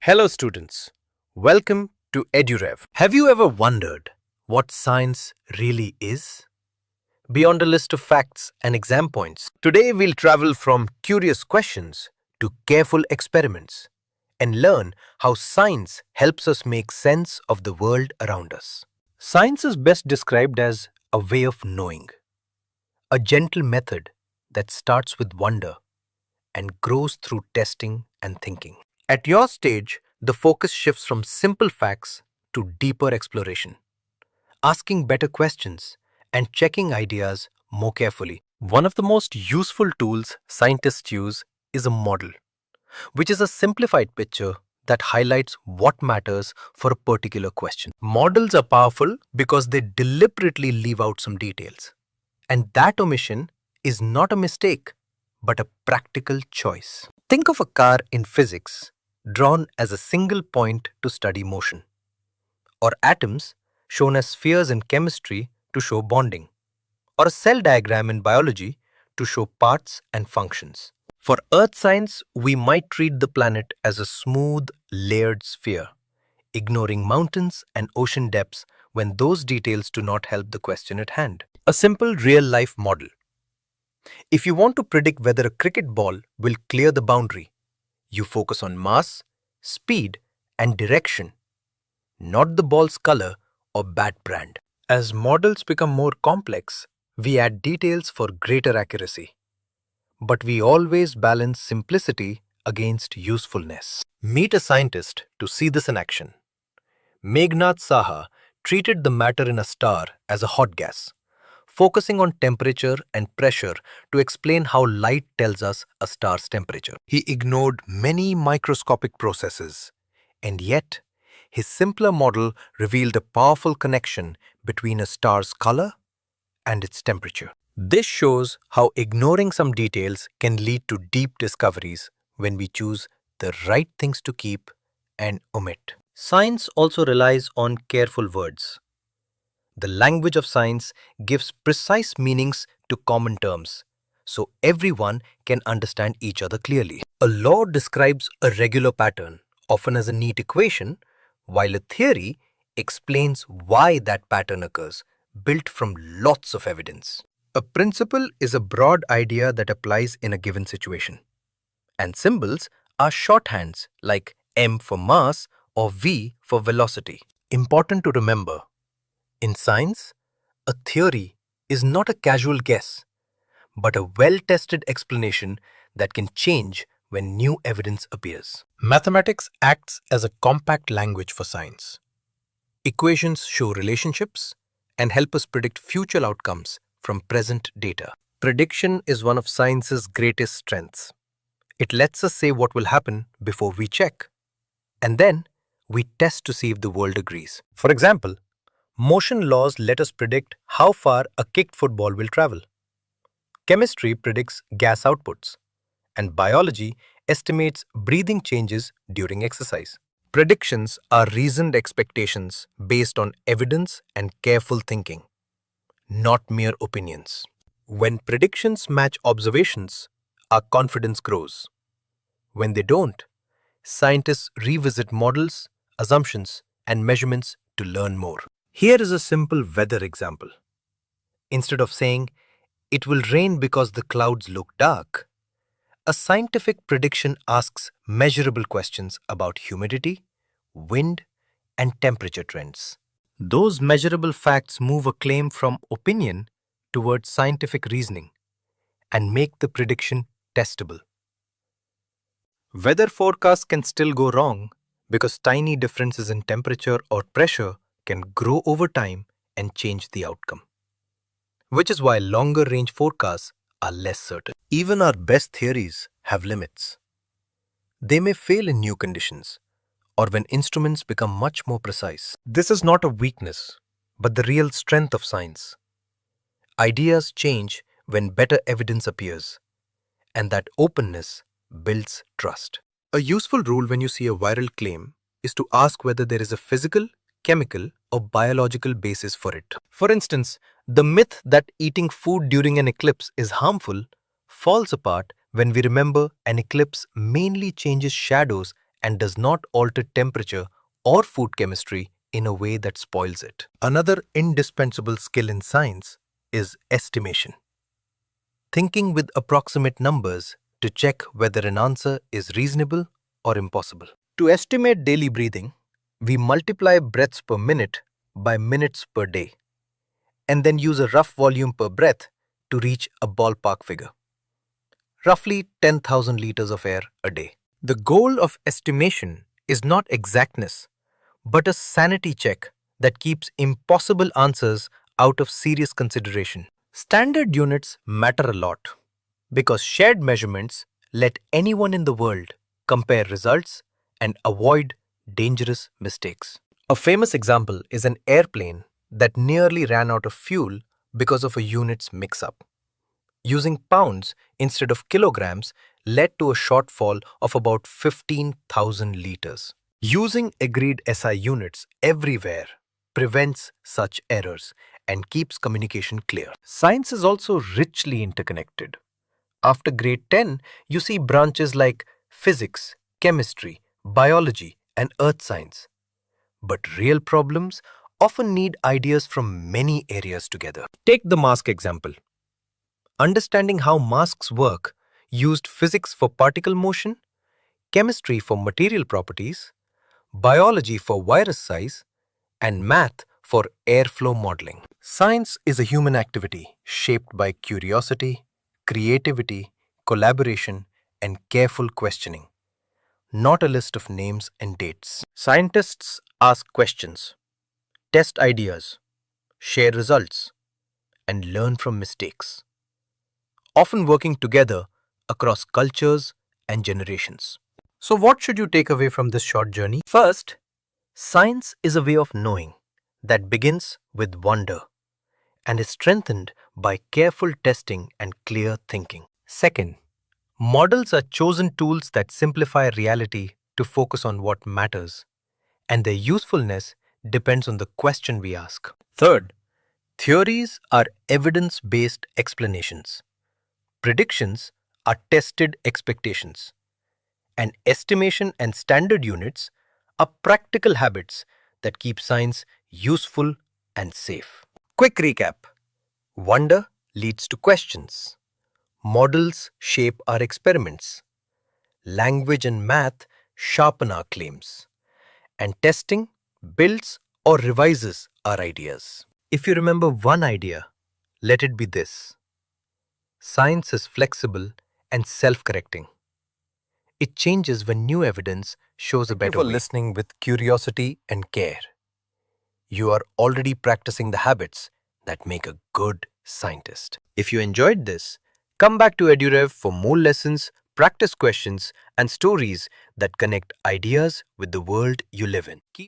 Hello students, welcome to EduRev. Have you ever wondered what science really is? Beyond a list of facts and exam points, today we'll travel from curious questions to careful experiments and learn how science helps us make sense of the world around us. Science is best described as a way of knowing, a gentle method that starts with wonder and grows through testing and thinking. At your stage, the focus shifts from simple facts to deeper exploration, asking better questions and checking ideas more carefully. One of the most useful tools scientists use is a model, which is a simplified picture that highlights what matters for a particular question. Models are powerful because they deliberately leave out some details. And that omission is not a mistake, but a practical choice. Think of a car in physics drawn as a single point to study motion, or atoms shown as spheres in chemistry to show bonding, or a cell diagram in biology to show parts and functions. For earth science, we might treat the planet as a smooth, layered sphere, ignoring mountains and ocean depths when those details do not help the question at hand. A simple real-life model. If you want to predict whether a cricket ball will clear the boundary, you focus on mass, speed, and direction, not the ball's color or bat brand. As models become more complex, we add details for greater accuracy. But we always balance simplicity against usefulness. Meet a scientist to see this in action. Meghnad Saha treated the matter in a star as a hot gas, focusing on temperature and pressure to explain how light tells us a star's temperature. He ignored many microscopic processes, and yet his simpler model revealed a powerful connection between a star's color and its temperature. This shows how ignoring some details can lead to deep discoveries when we choose the right things to keep and omit. Science also relies on careful words. The language of science gives precise meanings to common terms, so everyone can understand each other clearly. A law describes a regular pattern, often as a neat equation, while a theory explains why that pattern occurs, built from lots of evidence. A principle is a broad idea that applies in a given situation, and symbols are shorthands like m for mass or v for velocity. Important to remember, in science, a theory is not a casual guess, but a well-tested explanation that can change when new evidence appears. Mathematics acts as a compact language for science. Equations show relationships and help us predict future outcomes from present data. Prediction is one of science's greatest strengths. It lets us say what will happen before we check, and then we test to see if the world agrees. For example, motion laws let us predict how far a kicked football will travel. Chemistry predicts gas outputs, and biology estimates breathing changes during exercise. Predictions are reasoned expectations based on evidence and careful thinking, not mere opinions. When predictions match observations, our confidence grows. When they don't, scientists revisit models, assumptions, and measurements to learn more. Here is a simple weather example. Instead of saying, "It will rain because the clouds look dark," a scientific prediction asks measurable questions about humidity, wind, and temperature trends. Those measurable facts move a claim from opinion towards scientific reasoning and make the prediction testable. Weather forecasts can still go wrong because tiny differences in temperature or pressure can grow over time and change the outcome, which is why longer range forecasts are less certain. Even our best theories have limits. They may fail in new conditions or when instruments become much more precise. This is not a weakness, but the real strength of science. Ideas change when better evidence appears, and that openness builds trust. A useful rule when you see a viral claim is to ask whether there is a physical, chemical, or biological basis for it. For instance, the myth that eating food during an eclipse is harmful falls apart when we remember an eclipse mainly changes shadows and does not alter temperature or food chemistry in a way that spoils it. Another indispensable skill in science is estimation. Thinking with approximate numbers to check whether an answer is reasonable or impossible. To estimate daily breathing, we multiply breaths per minute by minutes per day, and then use a rough volume per breath to reach a ballpark figure. Roughly 10,000 liters of air a day. The goal of estimation is not exactness, but a sanity check that keeps impossible answers out of serious consideration. Standard units matter a lot because shared measurements let anyone in the world compare results and avoid dangerous mistakes. A famous example is an airplane that nearly ran out of fuel because of a unit's mix-up. Using pounds instead of kilograms led to a shortfall of about 15,000 liters. Using agreed SI units everywhere prevents such errors and keeps communication clear. Science is also richly interconnected. After grade 10, you see branches like physics, chemistry, biology, and earth science. But real problems often need ideas from many areas together. Take the mask example. Understanding how masks work used physics for particle motion, chemistry for material properties, biology for virus size, and math for airflow modeling. Science is a human activity shaped by curiosity, creativity, collaboration, and careful questioning, not a list of names and dates. Scientists ask questions, test ideas, share results, and learn from mistakes, often working together across cultures and generations. So, what should you take away from this short journey? First, science is a way of knowing that begins with wonder and is strengthened by careful testing and clear thinking. Second, models are chosen tools that simplify reality to focus on what matters, and their usefulness depends on the question we ask. Third, theories are evidence-based explanations. Predictions are tested expectations, and estimation and standard units are practical habits that keep science useful and safe. Quick recap. Wonder leads to questions. Models shape our experiments. Language and math sharpen our claims. And testing builds or revises our ideas. If you remember one idea, let it be this. Science is flexible and self-correcting. It changes when new evidence shows a better way. Thank you for listening with curiosity and care. You are already practicing the habits that make a good scientist. If you enjoyed this, come back to EduRev for more lessons, practice questions, and stories that connect ideas with the world you live in.